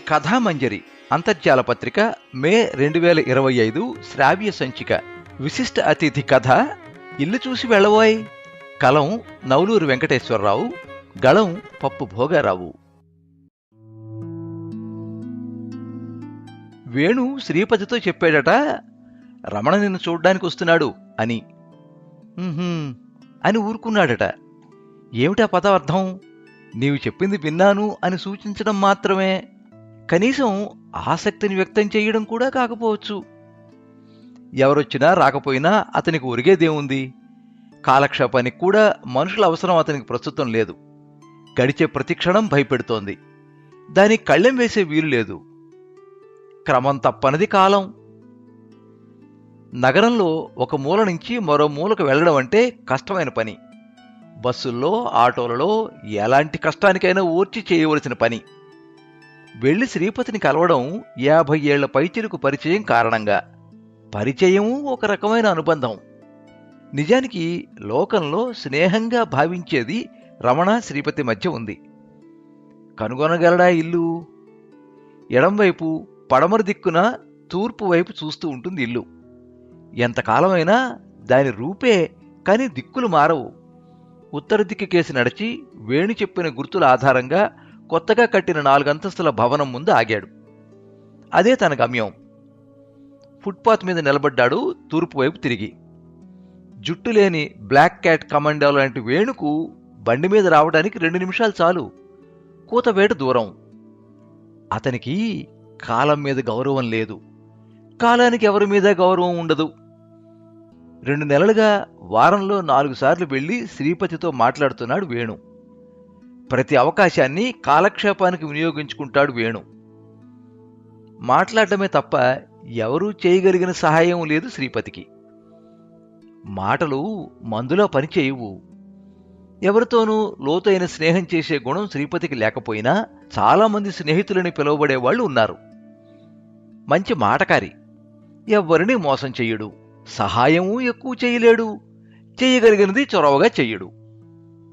కథామంజరి అంతర్జాల పత్రిక మే 2025 శ్రావ్య సంచిక విశిష్ట అతిథి కథ ఇల్లు చూసి వెళ్ళబోయ్. కలం నవలూరు వెంకటేశ్వరరావు, గళం పప్పు భోగారావు. వేణు శ్రీపతితో చెప్పాడట, రమణ నిన్ను చూడ్డానికి వస్తున్నాడు అని. అని ఊరుకున్నాడట. ఏమిటా పదార్థం? నీవు చెప్పింది విన్నాను అని సూచించడం మాత్రమే, కనీసం ఆసక్తిని వ్యక్తం చేయడం కూడా కాకపోవచ్చు. ఎవరొచ్చినా రాకపోయినా అతనికి ఒరిగేదేముంది? కాలక్షేపానికి కూడా మనుషుల అవసరం అతనికి ప్రస్తుతం లేదు. గడిచే ప్రతిక్షణం భయపెడుతోంది. దానికి కళ్ళెం వేసే వీలు లేదు. క్రమం తప్పనిది కాలం. నగరంలో ఒక మూల నుంచి మరో మూలకు వెళ్లడం అంటే కష్టమైన పని. బస్సుల్లో, ఆటోలలో ఎలాంటి కష్టానికైనా ఓర్చి చేయవలసిన పని. వెళ్లి శ్రీపతిని కలవడం 50 ఏళ్ల పైచిలుకు పరిచయం కారణంగా. పరిచయము ఒక రకమైన అనుబంధం. నిజానికి లోకంలో స్నేహంగా భావించేది రమణ శ్రీపతి మధ్య ఉంది. కనుగొనగలడా ఇల్లు? ఎడంవైపు పడమర దిక్కున తూర్పు వైపు చూస్తూ ఉంటుంది ఇల్లు. ఎంతకాలమైనా దాని రూపే, కాని దిక్కులు మారవు. ఉత్తర దిక్కుకేసి నడిచి వేణు చెప్పిన గుర్తుల ఆధారంగా కొత్తగా కట్టిన 4 అంతస్తుల భవనం ముందు ఆగాడు. అదే తన గమ్యం. ఫుట్పాత్ మీద నిలబడ్డాడు తూర్పు వైపు తిరిగి. జుట్టు లేని బ్లాక్ క్యాట్ కమాండో లాంటి వేణుకు బండి మీద రావడానికి 2 నిమిషాలు చాలు. కూతవేట దూరం. అతనికి కాలం మీద గౌరవం లేదు. కాలానికి ఎవరి మీద గౌరవం ఉండదు. 2 నెలలుగా వారంలో 4 సార్లు వెళ్లి శ్రీపతితో మాట్లాడుతున్నాడు వేణు. ప్రతి అవకాశాన్ని కాలక్షేపానికి వినియోగించుకుంటాడు వేణు. మాట్లాడటమే తప్ప ఎవరూ చేయగలిగిన సహాయం లేదు శ్రీపతికి. మాటలు మందులో పనిచేయవు. ఎవరితోనూ లోతైన స్నేహం చేసే గుణం శ్రీపతికి లేకపోయినా చాలామంది స్నేహితులని పిలువబడేవాళ్లు ఉన్నారు. మంచి మాటకారి. ఎవ్వరినీ మోసం చెయ్యడు. సహాయమూ ఎక్కువ చేయలేడు. చేయగలిగినది చొరవగా చెయ్యడు.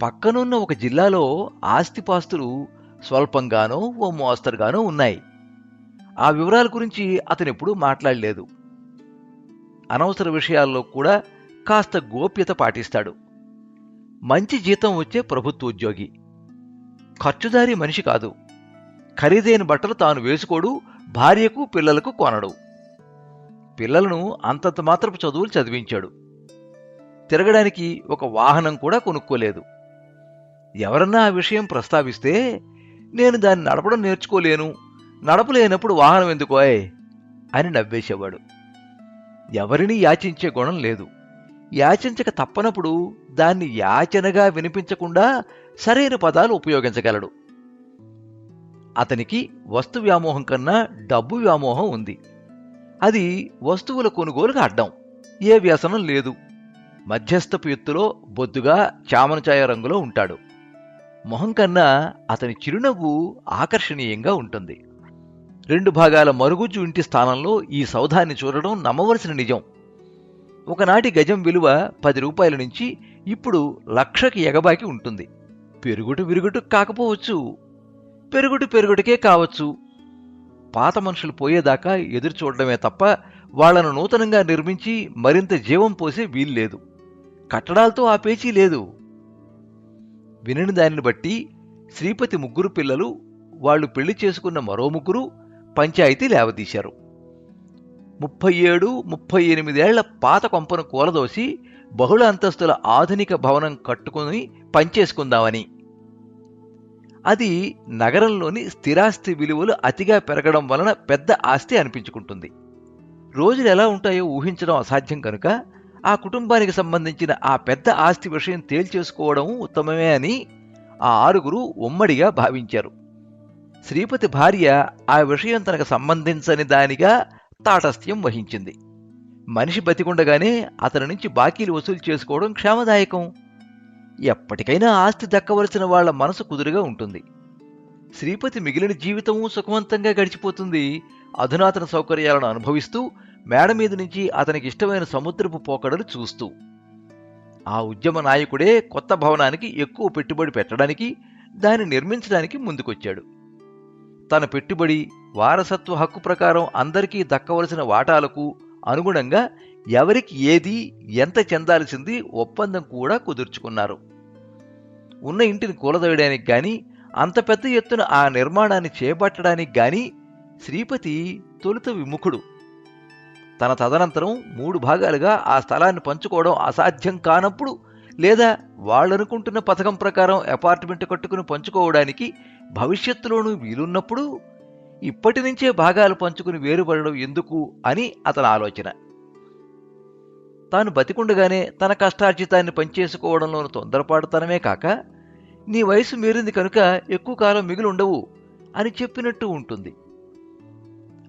పక్కనున్న ఒక జిల్లాలో ఆస్తిపాస్తులు స్వల్పంగానో ఓ మోస్తరుగానో ఉన్నాయి. ఆ వివరాల గురించి అతనెప్పుడూ మాట్లాడలేదు. అనవసర విషయాల్లో కూడా కాస్త గోప్యత పాటిస్తాడు. మంచి జీతం వచ్చే ప్రభుత్వ ఉద్యోగి. ఖర్చుదారీ మనిషి కాదు. ఖరీదైన బట్టలు తాను వేసుకోడు. భార్యకు పిల్లలకు కొనడు. పిల్లలను అంతంత మాత్రపు చదువులు చదివించాడు. తిరగడానికి ఒక వాహనం కూడా కొనుక్కోలేదు. ఎవరన్నా ఆ విషయం ప్రస్తావిస్తే, నేను దాన్ని నడపడం నేర్చుకోలేను, నడపలేనప్పుడు వాహనం ఎందుకోయ్ అని నవ్వేసేవాడు. ఎవరినీ యాచించే గుణం లేదు. యాచించక తప్పనప్పుడు దాన్ని యాచనగా వినిపించకుండా సరైన పదాలు ఉపయోగించగలడు. అతనికి వస్తు వ్యామోహం కన్నా డబ్బు వ్యామోహం ఉంది. అది వస్తువుల కొనుగోలుకు అడ్డం. ఏ వ్యసనం లేదు. మధ్యస్థపు ఎత్తులో బొద్దుగా చామనఛాయ రంగులో ఉంటాడు. మొహం కన్నా అతని చిరునవ్వు ఆకర్షణీయంగా ఉంటుంది. 2 భాగాల మరుగుజ్జు ఇంటి స్థానంలో ఈ సౌధాన్ని చూడడం నమ్మవలసిన నిజం. ఒకనాటి గజం విలువ 10 రూపాయల నుంచి ఇప్పుడు 1,00,000కి ఎగబాకి ఉంటుంది. పెరుగుటు విరుగుటు కాకపోవచ్చు. పెరుగుటికే కావచ్చు. పాత మనుషులు పోయేదాకా ఎదురు చూడడమే తప్ప వాళ్లను నూతనంగా నిర్మించి మరింత జీవం పోసే వీల్లేదు. కట్టడాలతో ఆ పేచీ లేదు. వినిన దానిని బట్టి శ్రీపతి 3 పిల్లలు, వాళ్లు పెళ్లి చేసుకున్న మరో 3 పంచాయతీ లేవదీశారు. 37-38 ఏళ్ల పాత కొంపను కూలదోసి బహుళ అంతస్తుల ఆధునిక భవనం కట్టుకుని పనిచేసుకుందామని. అది నగరంలోని స్థిరాస్తి విలువలు అతిగా పెరగడం వలన పెద్ద ఆస్తి అనిపించుకుంటుంది. రోజులు ఎలా ఉంటాయో ఊహించడం అసాధ్యం కనుక ఆ కుటుంబానికి సంబంధించిన ఆ పెద్ద ఆస్తి విషయం తేల్చేసుకోవడం ఉత్తమమే అని ఆ 6 ఉమ్మడిగా భావించారు. శ్రీపతి భార్య ఆ విషయం తనకు సంబంధించని దానిగా తాటస్థ్యం వహించింది. మనిషి బతికుండగానే అతని నుంచి బాకీలు వసూలు చేసుకోవడం క్షేమదాయకం. ఎప్పటికైనా ఆస్తి దక్కవలసిన వాళ్ల మనసు కుదురుగా ఉంటుంది. శ్రీపతి మిగిలిన జీవితము సుఖవంతంగా గడిచిపోతుంది. అధునాతన సౌకర్యాలను అనుభవిస్తూ, మేడ మీద నుంచి అతనికి ఇష్టమైన సముద్రపు పోకడలు చూస్తూ. ఆ ఉద్యమ నాయకుడే కొత్త భవనానికి ఎక్కువ పెట్టుబడి పెట్టడానికి, దాన్ని నిర్మించడానికి ముందుకొచ్చాడు. తన పెట్టుబడి వారసత్వ హక్కు ప్రకారం అందరికీ దక్కవలసిన వాటాలకు అనుగుణంగా ఎవరికి ఏది ఎంత చెందాల్సింది ఒప్పందం కూడా కుదుర్చుకున్నారు. ఉన్న ఇంటిని కూలదోయడానికి గాని, అంత పెద్ద ఎత్తున ఆ నిర్మాణాన్ని చేపట్టడానికి గాని శ్రీపతి తొలుత విముఖుడు. తన తదనంతరం 3 భాగాలుగా ఆ స్థలాన్ని పంచుకోవడం అసాధ్యం కానప్పుడు, లేదా వాళ్ళనుకుంటున్న పథకం ప్రకారం అపార్ట్మెంట్ కట్టుకుని పంచుకోవడానికి భవిష్యత్తులోనూ వీలున్నప్పుడు ఇప్పటి నుంచే భాగాలు పంచుకుని వేరుపడడం ఎందుకు అని అతని ఆలోచన. తాను బతికుండగానే తన కష్టార్జితాన్ని పనిచేసుకోవడంలోనూ తొందరపాటుతనమే కాక, నీ వయసు మీరింది కనుక ఎక్కువ కాలం మిగిలి ఉండవు అని చెప్పినట్టు ఉంటుంది.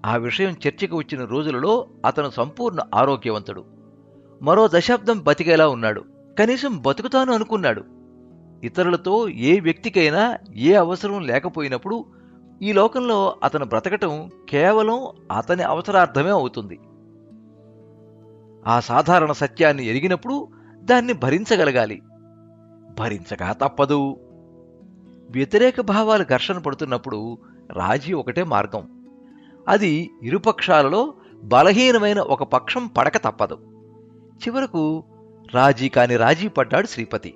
ఆ విషయం చర్చకు వచ్చిన రోజులలో అతను సంపూర్ణ ఆరోగ్యవంతుడు. మరో దశాబ్దం బతికేలా ఉన్నాడు. కనీసం బతుకుతాను అనుకున్నాడు. ఇతరులతో ఏ వ్యక్తికైనా ఏ అవసరం లేకపోయినప్పుడు ఈ లోకంలో అతను బ్రతకటం కేవలం అతని అవసరార్థమే అవుతుంది. ఆ సాధారణ సత్యాన్ని ఎరిగినప్పుడు దాన్ని భరించగలగాలి. భరించక తప్పదు. వ్యతిరేక భావాలు ఘర్షణ పడుతున్నప్పుడు రాజీ ఒకటే మార్గం. అది ఇరుపక్షాలలో బలహీనమైన ఒక పక్షం పడక తప్పదు. చివరకు రాజీ కాని రాజీ పడ్డాడు శ్రీపతి.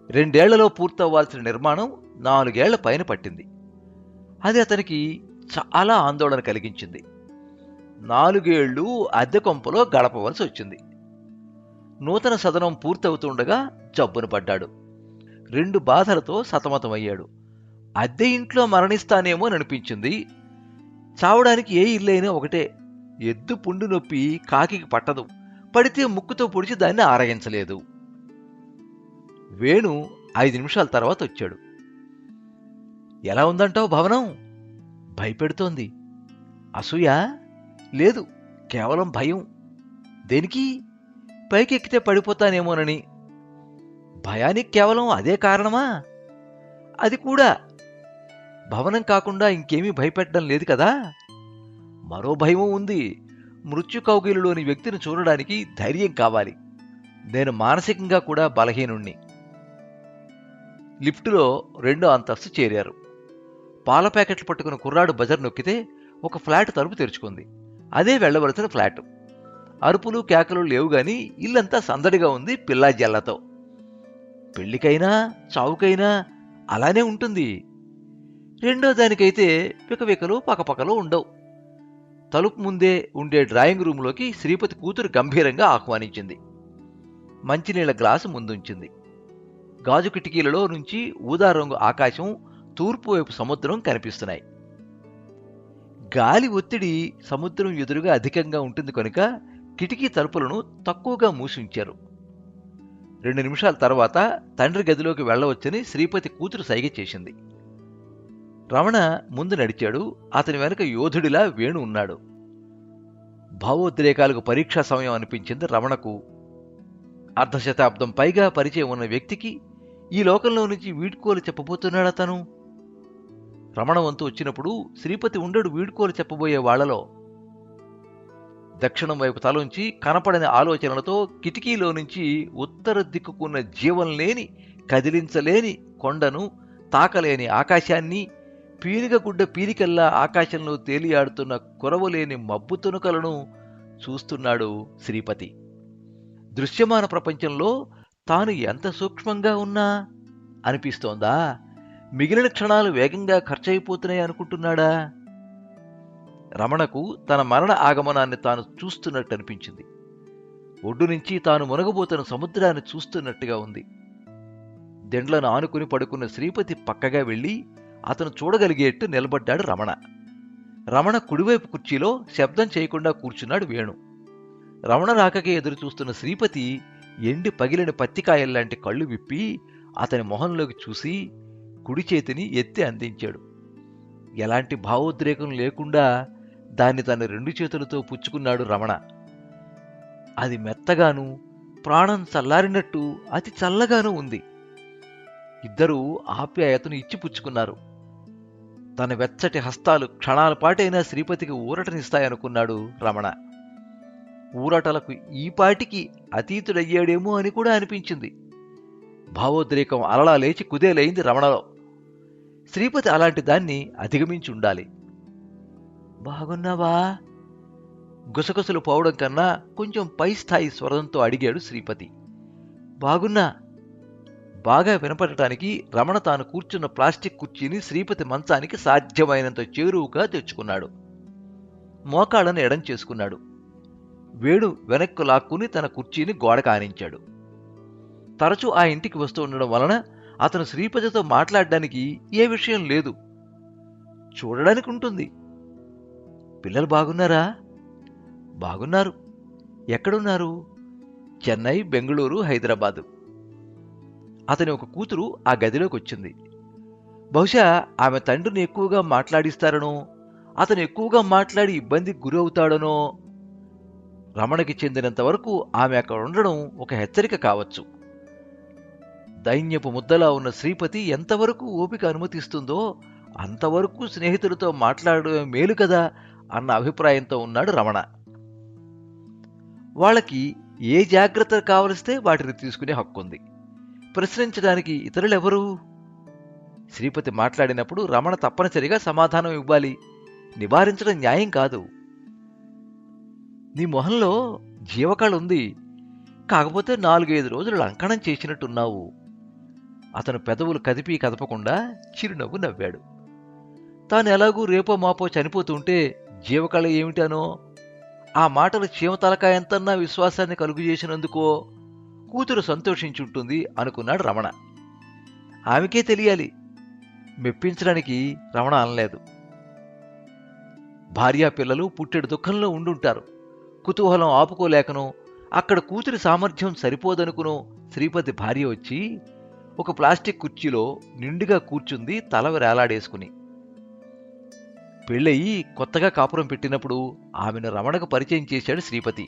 2 ఏళ్లలో పూర్తవ్వాల్సిన నిర్మాణం 4 ఏళ్ల పైన పట్టింది. అది అతనికి చాలా ఆందోళన కలిగించింది. 4 ఏళ్లు అద్దె కొంపలో గడపవలసి వచ్చింది. నూతన సదనం పూర్తవుతుండగా జబ్బున పడ్డాడు. 2 బాధలతో సతమతమయ్యాడు. అద్దె ఇంట్లో మరణిస్తానేమోననిపించింది. చావడానికి ఏ ఇల్లైనా ఒకటే. ఎద్దు పుండు నొప్పి కాకికి పట్టదు. పడితే ముక్కుతో పొడిచి దాన్ని ఆరగించలేదు. వేణు 5 నిమిషాల తర్వాత వచ్చాడు. ఎలా ఉందంటావు భవనం? భయపెడుతోంది. అసూయ? లేదు, కేవలం భయం. దేనికి? పైకెక్కితే పడిపోతానేమోనని. భయానికి కేవలం అదే కారణమా? అది కూడా. భవనం కాకుండా ఇంకేమీ భయపెట్టడం లేదు కదా. మరో భయమూ ఉంది. మృత్యు కౌగిలిలోని వ్యక్తిని చూడడానికి ధైర్యం కావాలి. నేను మానసికంగా కూడా బలహీనుణ్ణి. లిఫ్టులో 2వ అంతస్తు చేరారు. పాల ప్యాకెట్లు పట్టుకుని కుర్రాడు బజర్ నొక్కితే ఒక ఫ్లాట్ తలుపు తెరుచుకుంది. అదే వెళ్లవలసిన ఫ్లాటు. అరుపులు కేకలు లేవుగాని ఇల్లంతా సందడిగా ఉంది పిల్లా జల్లతో. పెళ్లికైనా చావుకైనా అలానే ఉంటుంది. 2వ దానికైతే పికవికలు పకపకలు ఉండవు. తలుపు ముందే ఉండే డ్రాయింగ్ రూంలోకి శ్రీపతి కూతురు గంభీరంగా ఆహ్వానించింది. మంచినీళ్ల గ్లాసు ముందుంచింది. గాజు కిటికీలలో నుంచి ఊదా రంగు ఆకాశం, తూర్పు వైపు సముద్రం కనిపిస్తున్నాయి. గాలి ఒత్తిడి సముద్రం ఎదురుగా అధికంగా ఉంటుంది కనుక కిటికీ తలుపులను తక్కువగా మూసి ఉంచారు. 2 నిమిషాల తర్వాత తండ్రి గదిలోకి వెళ్లవచ్చని శ్రీపతి కూతురు సైగ చేసింది. రమణ ముందు నడిచాడు. అతని వెనుక యోధుడిలా వేణు ఉన్నాడు. భావోద్రేకాలకు పరీక్షా సమయం అనిపించింది రమణకు. అర్ధశతాబ్దం పైగా పరిచయం ఉన్న వ్యక్తికి ఈ లోకంలో నుంచి వీడ్కోలు చెప్పబోతున్నాడా తను? రమణ వంతు వచ్చినప్పుడు శ్రీపతి ఉండడు వీడ్కోలు చెప్పబోయే వాళ్లలో. దక్షిణం వైపు తలోంచి కనపడని ఆలోచనలతో కిటికీలో నుంచి ఉత్తర దిక్కుకున్న జీవం లేని, కదిలించలేని కొండను, తాకలేని ఆకాశాన్ని, పీలిగగుడ్డ పీలికల్లా ఆకాశంలో తేలియాడుతున్న కురవలేని మబ్బు తునకలను చూస్తున్నాడు శ్రీపతి. దృశ్యమాన ప్రపంచంలో తాను ఎంత సూక్ష్మంగా ఉన్నా అనిపిస్తోందా? మిగిలిన క్షణాలు వేగంగా ఖర్చయిపోతున్నాయి అనుకుంటున్నాడా? రమణకు తన మరణ ఆగమనాన్ని తాను చూస్తున్నట్టు అనిపించింది. ఒడ్డు నుంచి తాను మునగబోతున్న సముద్రాన్ని చూస్తున్నట్టుగా ఉంది. దెండ్లను ఆనుకుని పడుకున్న శ్రీపతి పక్కగా వెళ్లి అతను చూడగలిగేట్టు నిలబడ్డాడు రమణ. రమణ కుడివైపు కుర్చీలో శబ్దం చేయకుండా కూర్చున్నాడు వేణు. రమణ రాకకే ఎదురుచూస్తున్న శ్రీపతి ఎండి పగిలిన పత్తికాయల్లాంటి కళ్ళు విప్పి అతని మొహంలోకి చూసి కుడి చేతిని ఎత్తి అందించాడు. ఎలాంటి భావోద్రేకం లేకుండా దాన్ని తన 2 చేతులతో పుచ్చుకున్నాడు రమణ. అది మెత్తగాను, ప్రాణం చల్లారినట్టు అతి చల్లగానూ ఉంది. ఇద్దరూ ఆప్యాయతను ఇచ్చిపుచ్చుకున్నారు. తన వెచ్చటి హస్తాలు క్షణాల పాటైనా శ్రీపతికి ఊరటనిస్తాయనుకున్నాడు రమణ. ఊరటలకు ఈపాటికి అతీతుడయ్యాడేమో అని కూడా అనిపించింది. భావోద్రేకం అలలా లేచి కుదేలైంది రమణలో. శ్రీపతి అలాంటి దాన్ని అధిగమించి ఉండాలి. బాగున్నావా? గుసగుసలు పోవడం కన్నా కొంచెం పై స్థాయి స్వరంతో అడిగాడు శ్రీపతి. బాగున్నా. బాగా వినపడటానికి రమణ తాను కూర్చున్న ప్లాస్టిక్ కుర్చీని శ్రీపతి మంచానికి సాధ్యమైనంత చేరువుగా తెచ్చుకున్నాడు. మోకాళ్ళను ఎడం చేసుకున్నాడు. వేణు వెనక్కు లాక్కుని తన కుర్చీని గోడకు ఆనించాడు. తరచూ ఆ ఇంటికి వస్తూ ఉండడం వలన అతను శ్రీపతితో మాట్లాడడానికి ఏ విషయం లేదు. చూడడానికి ఉంటుంది. పిల్లలు బాగున్నారా? బాగున్నారు. ఎక్కడున్నారు? చెన్నై, బెంగళూరు, హైదరాబాదు. అతని ఒక కూతురు ఆ గదిలోకి వచ్చింది. బహుశా ఆమె తండ్రిని ఎక్కువగా మాట్లాడిస్తారనో, అతను ఎక్కువగా మాట్లాడి ఇబ్బందికి గురవుతాడనో. రమణకి చెందినంతవరకు ఆమె అక్కడ ఉండడం ఒక హెచ్చరిక కావచ్చు. దైన్యపు ముద్దలా ఉన్న శ్రీపతి ఎంతవరకు ఓపిక అనుమతిస్తుందో అంతవరకు స్నేహితులతో మాట్లాడడమే మేలు కదా అన్న అభిప్రాయంతో ఉన్నాడు రమణ. వాళ్ళకి ఏ జాగ్రత్త కావలిస్తే వాటిని తీసుకునే హక్కుంది. ప్రశ్నించడానికి ఇతరులెవరు? శ్రీపతి మాట్లాడినప్పుడు రమణ తప్పనిసరిగా సమాధానం ఇవ్వాలి. నివారించడం న్యాయం కాదు. నీ మొహంలో జీవకాళుంది. కాకపోతే 4-5 రోజులు లంకణం చేసినట్టున్నావు. అతను పెదవులు కదిపి కదపకుండా చిరునవ్వు నవ్వాడు. తాను ఎలాగూ రేపో మాపో చనిపోతుంటే జీవకళ ఏమిటానో, ఆ మాటలు చీమతలకాయంతన్నా విశ్వాసాన్ని కలుగుచేసినందుకో కూతురు సంతోషించుంటుంది అనుకున్నాడు రమణ. ఆమెకే తెలియాలి. మెప్పించడానికి రమణ అనలేదు. భార్యాపిల్లలు పుట్టెడు దుఃఖంలో ఉండుంటారు. కుతూహలం ఆపుకోలేకనో, అక్కడ కూతురి సామర్థ్యం సరిపోదనుకునో శ్రీపతి భార్య వచ్చి ఒక ప్లాస్టిక్ కుర్చీలో నిండుగా కూర్చుంది, తల వేలాడేసుకుని. పెళ్ళయి కొత్తగా కాపురం పెట్టినప్పుడు ఆమెను రమణకు పరిచయం చేశాడు శ్రీపతి.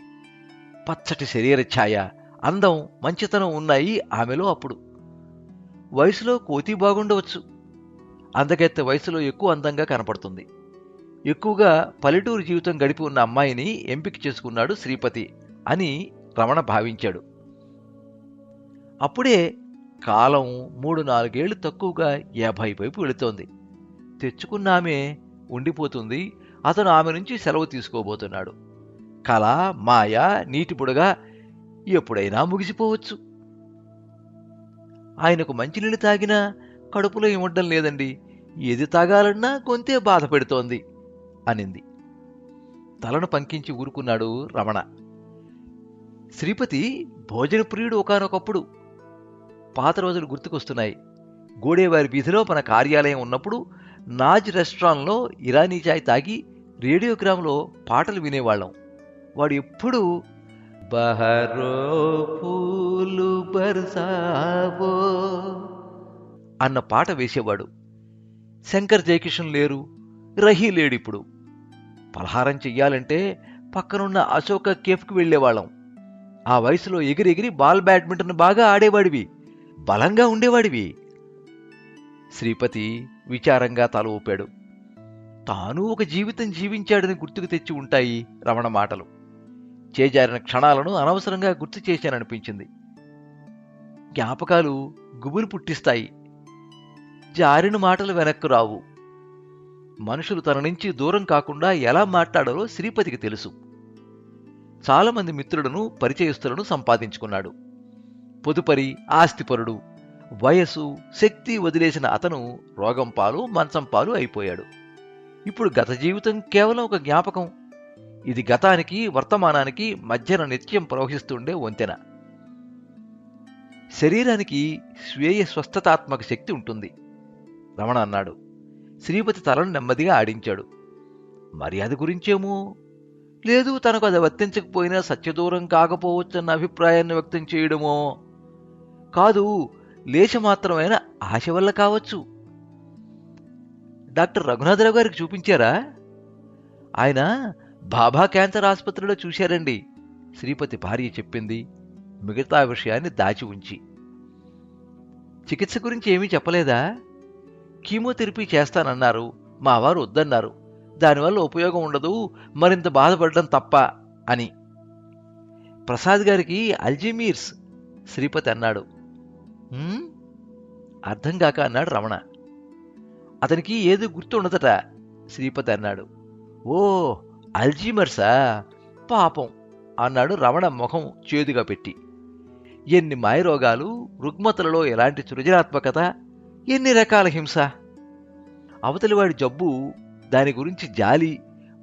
పచ్చటి శరీర ఛాయ, అందం, మంచితనం ఉన్నాయి ఆమెలో అప్పుడు. వయసులో కోతి బాగుండవచ్చు. అందగత్తె వయసులో ఎక్కువ అందంగా కనపడుతుంది. ఎక్కువగా పల్లెటూరు జీవితం గడిపి ఉన్న అమ్మాయిని ఎంపిక చేసుకున్నాడు శ్రీపతి అని రమణ భావించాడు. అప్పుడే కాలం 3-4 ఏళ్లు తక్కువగా 50 వైపు వెళుతోంది. తెచ్చుకున్న ఆమె ఉండిపోతుంది. అతను ఆమె నుంచి సెలవు తీసుకోబోతున్నాడు. కళ, మాయ, నీటి బుడగా ఎప్పుడైనా ముగిసిపోవచ్చు. ఆయనకు మంచినీళ్ళు తాగినా కడుపులో ఇవ్వడం లేదండి. ఏది తాగాలన్నా గొంతే బాధ పెడుతోంది అనింది. తలను పంకించి ఊరుకున్నాడు రమణ. శ్రీపతి భోజన ప్రియుడు ఒకానొకప్పుడు. పాత రోజులు గుర్తుకొస్తున్నాయి. గోడేవారి వీధిలో మన కార్యాలయం ఉన్నప్పుడు నాజ్ రెస్టారెంట్లో ఇరానీ చాయ్ తాగి రేడియోగ్రామ్లో పాటలు వినేవాళ్ళం. వాడు ఎప్పుడూ బహరో పూలు బర్సావో అన్న పాట వేసేవాడు. శంకర్ జయకిషన్ లేరు, రహీ లేడిప్పుడు. పలహారం చెయ్యాలంటే పక్కనున్న అశోక కేఫ్కి వెళ్లేవాళ్ళం. ఆ వయసులో ఎగిరెగిరి బాల్ బ్యాడ్మింటన్ బాగా ఆడేవాడివి, బలంగా ఉండేవాడివి. శ్రీపతి విచారంగా తల ఊపాడు. తాను ఒక జీవితం జీవించాడని గుర్తుకు తెచ్చి ఉంటాయి రమణ మాటలు. చేజారిన క్షణాలను అనవసరంగా గుర్తు చేశాననిపించింది. జ్ఞాపకాలు గుబులు పుట్టిస్తాయి. జారిన మాటలు వెనక్కు రావు. మనుషులు తన నుంచి దూరం కాకుండా ఎలా మాట్లాడాలో శ్రీపతికి తెలుసు. చాలామంది మిత్రులను, పరిచయస్తులను సంపాదించుకున్నాడు. పొదుపరి, ఆస్తిపరుడు. వయసు, శక్తి వదిలేసిన అతను రోగం పాలు, మంచం పాలు అయిపోయాడు. ఇప్పుడు గత జీవితం కేవలం ఒక జ్ఞాపకం. ఇది గతానికి, వర్తమానానికి మధ్యన నిత్యం ప్రవహిస్తుండే వంతెన. శరీరానికి స్వేయ స్వస్థతాత్మక శక్తి ఉంటుంది రమణ అన్నాడు. శ్రీపతి తలను నెమ్మదిగా ఆడించాడు. మర్యాద గురించేమో, లేదు తనకు అది వర్తించకపోయినా సత్యదూరం కాకపోవచ్చన్న అభిప్రాయాన్ని వ్యక్తం చేయడమో, కాదు లేశమాత్రమైన ఆశ వల్ల కావచ్చు. డాక్టర్ రఘునాథరావు గారికి చూపించారా? ఆయన బాబా క్యాన్సర్ ఆసుపత్రిలో చూశారండి, శ్రీపతి భార్య చెప్పింది మిగతా విషయాన్ని దాచి ఉంచి. చికిత్స గురించి ఏమీ చెప్పలేదా? కీమోథెరపీ చేస్తానన్నారు, మా వారు వద్దన్నారు. దానివల్ల ఉపయోగం ఉండదు, మరింత బాధపడడం తప్ప అని. ప్రసాద్ గారికి అల్జీమీర్స్, శ్రీపతి అన్నాడు. అర్థం కాక అన్నాడు రమణ. అతనికి ఏది గుర్తుండదట. శ్రీపతి అన్నాడు. ఓ, అల్జీమర్సా? పాపం అన్నాడు రమణ మొహం చేదుగా పెట్టి. ఎన్ని మాయరోగాలు, రుగ్మతలలో ఎలాంటి సృజనాత్మకత, ఎన్ని రకాల హింస! అవతలివాడి జబ్బు, దాని గురించి జాలి,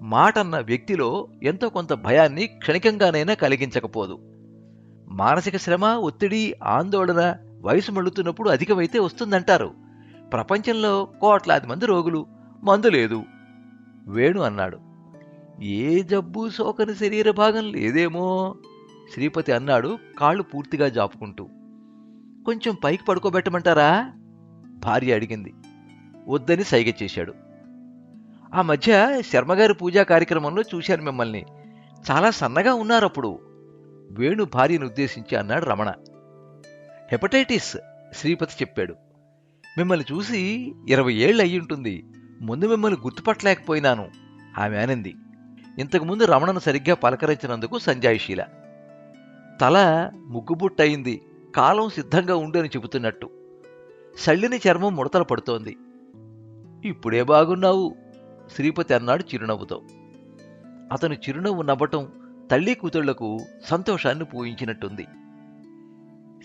మాటన్న వ్యక్తిలో ఎంతో కొంత భయాన్ని క్షణికంగానైనా కలిగించకపోదు. మానసిక శ్రమ, ఒత్తిడి, ఆందోళన వయసు మళ్ళుతున్నప్పుడు అధికమైతే వస్తుందంటారు. ప్రపంచంలో కోట్లాది మంది రోగులు, మందు లేదు. వేణు అన్నాడు. ఏ జబ్బు సోకని శరీర భాగం లేదేమో, శ్రీపతి అన్నాడు కాళ్ళు పూర్తిగా జాపుకుంటూ. కొంచెం పైకి పడుకోబెట్టమంటారా? భార్య అడిగింది. వద్దని సైగ చేశాడు. ఆ మధ్య శర్మగారి పూజా కార్యక్రమంలో చూశాను మిమ్మల్ని. చాలా సన్నగా ఉన్నారప్పుడు, వేణు భార్యను ఉద్దేశించి అన్నాడు రమణ. హెపటైటిస్, శ్రీపతి చెప్పాడు. మిమ్మల్ని చూసి 20 ఏళ్ళు అయ్యుంటుంది. ముందు మిమ్మల్ని గుర్తుపట్టలేకపోయినాను, ఆమె అనింది. ఇంతకుముందు రమణను సరిగ్గా పలకరించినందుకు సంజాయిషీల. తల ముగ్గుబుట్టయింది, కాలం సిద్ధంగా ఉండు అని చెబుతున్నట్టు. సళ్ళిని చర్మం ముడతలు పడుతోంది. ఇప్పుడే బాగున్నావు, శ్రీపతి అన్నాడు చిరునవ్వుతో. అతను చిరునవ్వు నవ్వటం తల్లి కూతుళ్లకు సంతోషాన్ని పూయించినట్టుంది.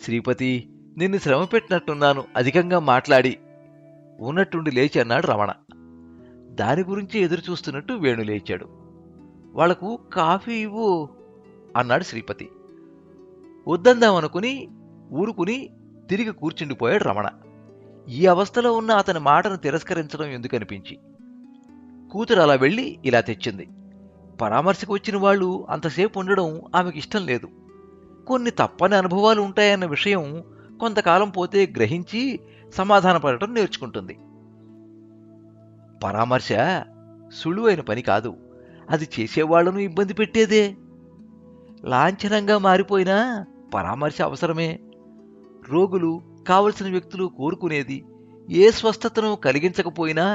శ్రీపతి, నిన్ను శ్రమ పెట్టినట్టున్నాను అధికంగా మాట్లాడి, ఉన్నట్టుండి లేచి అన్నాడు రమణ. దాని గురించి ఎదురుచూస్తున్నట్టు వేణు లేచాడు. వాళ్లకు కాఫీ ఇవ్వు అన్నాడు శ్రీపతి. వద్దందామనుకుని ఊరుకుని తిరిగి కూర్చుండిపోయాడు రమణ. ఈ అవస్థలో ఉన్న అతని మాటను తిరస్కరించడం ఎందుకనిపించి. కూతురు అలా వెళ్ళి ఇలా తెచ్చింది. పరామర్శకు వచ్చిన వాళ్ళు అంతసేపు ఉండడం ఆమెకి ఇష్టం లేదు. కొన్ని తప్పని అనుభవాలు ఉంటాయన్న విషయం కొంతకాలం పోతే గ్రహించి సమాధానపడటం నేర్చుకుంటుంది. పరామర్శ సులువైన పని కాదు, అది చేసేవాళ్లను ఇబ్బంది పెట్టేదే. లాంఛనంగా మారిపోయినా పరామర్శ అవసరమే. రోగులు, కావలసిన వ్యక్తులు కోరుకునేది ఏ స్వస్థతను కలిగించకపోయినా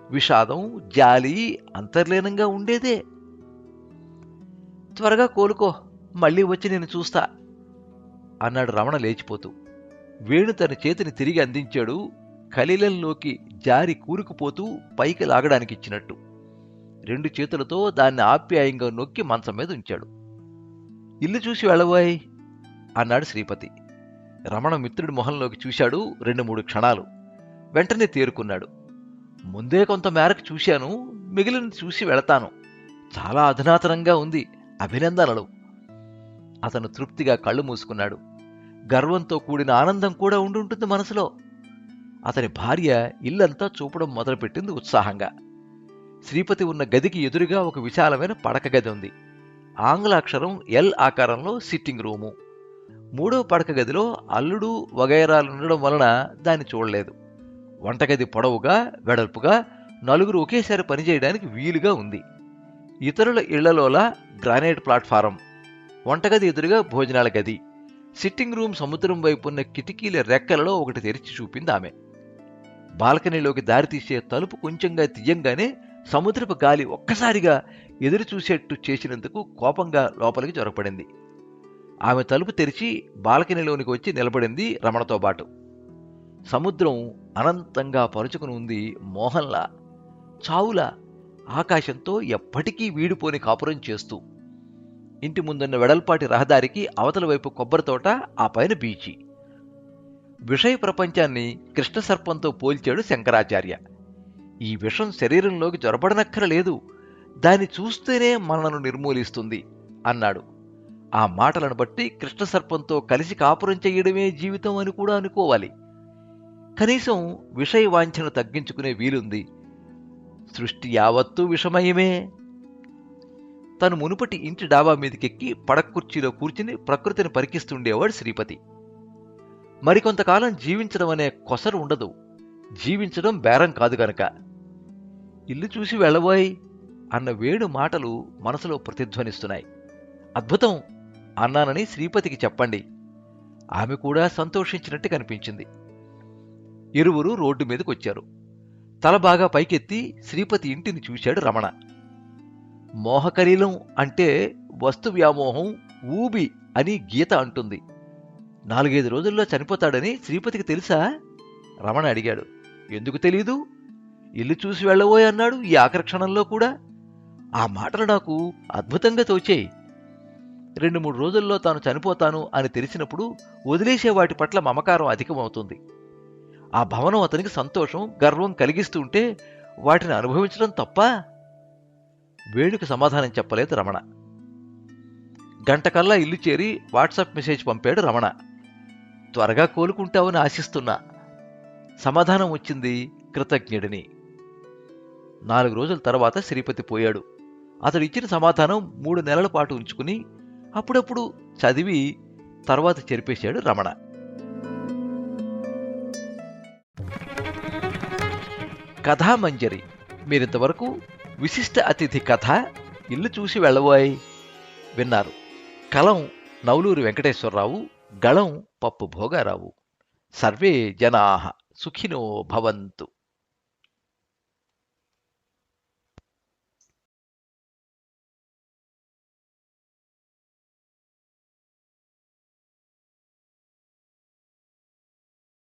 విషాదం, జాలి అంతర్లీనంగా ఉండేదే. త్వరగా కోలుకో, మళ్ళీ వచ్చి నేను చూస్తా అన్నాడు రమణ లేచిపోతూ. వేణు తన చేతిని తిరిగి అందించాడు, కలీలంలోకి జారి కూరుకుపోతూ పైకి లాగడానికిచ్చినట్టు. 2 చేతులతో దాన్ని ఆప్యాయంగా నొక్కి మంచం మీద ఉంచాడు. ఇల్లు చూసి వెళ్ళబోయ్ అన్నాడు శ్రీపతి. రమణ మిత్రుడి మొహంలోకి చూశాడు 2-3 క్షణాలు. వెంటనే తేరుకున్నాడు. ముందే కొంత మేరకు చూశాను, మిగిలిన చూసి వెళతాను. చాలా అధునాతనంగా ఉంది, అభినందనలు. అతను తృప్తిగా కళ్ళు మూసుకున్నాడు. గర్వంతో కూడిన ఆనందం కూడా ఉండుంటుంది మనసులో. అతని భార్య ఇల్లంతా చూపడం మొదలుపెట్టింది ఉత్సాహంగా. శ్రీపతి ఉన్న గదికి ఎదురుగా ఒక విశాలమైన పడక గది ఉంది. ఆంగ్లాక్షరం ఎల్ ఆకారంలో సిట్టింగ్ రూము. 3వ పడక గదిలో అల్లుడు వగైరాలుండడం వలన దాన్ని చూడలేదు. వంటగది పొడవుగా, వెడల్పుగా, 4 ఒకేసారి పనిచేయడానికి వీలుగా ఉంది. ఇతరుల ఇళ్లలోలా గ్రానైట్ ప్లాట్ఫారం. వంటగది ఎదురుగా భోజనాల గది. సిట్టింగ్ రూమ్ సముద్రం వైపున్న కిటికీల రెక్కలలో ఒకటి తెరిచి చూపింది ఆమె. బాల్కనీలోకి దారితీసే తలుపు కొంచెంగా తీయంగానే సముద్రపు గాలి ఒక్కసారిగా ఎదురు చూసేట్టు చేసినందుకు కోపంగా లోపలికి జొరపడింది. ఆమె తలుపు తెరిచి బాల్కనీలోనికి వచ్చి నిలబడింది రమణతో పాటు. సముద్రం అనంతంగా పరుచుకుని ఉంది, మోహంలా, చావులా, ఆకాశంతో ఎప్పటికీ వీడిపోని కాపురం చేస్తూ. ఇంటి ముందున్న వెడల్పాటి రహదారికి అవతల వైపు కొబ్బరితోట, ఆ పైన బీచి. విషయ ప్రపంచాన్ని కృష్ణసర్పంతో పోల్చాడు శంకరాచార్య. ఈ విషం శరీరంలోకి జొరబడనక్కరలేదు, దాన్ని చూస్తేనే మనను నిర్మూలిస్తుంది అన్నాడు. ఆ మాటలను బట్టి కృష్ణసర్పంతో కలిసి కాపురం చెయ్యడమే జీవితం అని కూడా అనుకోవాలి. కనీసం విషయ వాంఛను తగ్గించుకునే వీలుంది. సృష్టి యావత్తూ విషమయమే. తను మునుపటి ఇంటి డాబా మీదకెక్కి పడక్కుర్చీలో కూర్చుని ప్రకృతిని పరికిస్తుండేవాడు శ్రీపతి. మరికొంతకాలం జీవించడం అనే కొసరు ఉండదు, జీవించడం బేరం కాదు గనక. ఇల్లు చూసి వెళ్ళబోయ్ అన్న వేణు మాటలు మనసులో ప్రతిధ్వనిస్తున్నాయి. అద్భుతం అన్నానని శ్రీపతికి చెప్పండి. ఆమె కూడా సంతోషించినట్టు కనిపించింది. ఇరువురు రోడ్డు మీదకొచ్చారు. తల బాగా పైకెత్తి శ్రీపతి ఇంటిని చూశాడు రమణ. మోహకలీలం అంటే వస్తు వ్యామోహం, ఊబి అని గీత అంటుంది. 4-5 రోజుల్లో చనిపోతాడని శ్రీపతికి తెలుసా? రమణ అడిగాడు. ఎందుకు తెలీదు? ఇల్లు చూసి వెళ్ళబోయ్ అన్నాడు ఈ ఆఖరి క్షణంలో కూడా. ఆ మాటలు నాకు అద్భుతంగా తోచాయి. 2-3 రోజుల్లో తాను చనిపోతాను అని తెలిసినప్పుడు వదిలేసే వాటి పట్ల మమకారం అధికమవుతుంది. ఆ భవనం అతనికి సంతోషం, గర్వం కలిగిస్తుంటే వాటిని అనుభవించడం తప్ప? వేణుకు సమాధానం చెప్పలేదు రమణ. గంటకల్లా ఇల్లు చేరి వాట్సాప్ మెసేజ్ పంపాడు రమణ. త్వరగా కోలుకుంటావని ఆశిస్తున్నా. సమాధానం వచ్చింది కృతజ్ఞుడిని. 4 రోజుల తర్వాత శ్రీపతి పోయాడు. అతడు ఇచ్చిన సమాధానం 3 నెలల పాటు ఉంచుకుని అప్పుడప్పుడు చదివి తర్వాత చెరిపేశాడు రమణ. కథామంజరి మీరింతవరకు విశిష్ట అతిథి కథ ఇల్లు చూసి వెళ్ళబోయ్ విన్నారు. కలం నవలూరి వెంకటేశ్వరరావు, గళం పప్పు భోగారావు. సర్వే జనాః సుఖినో భవంతు.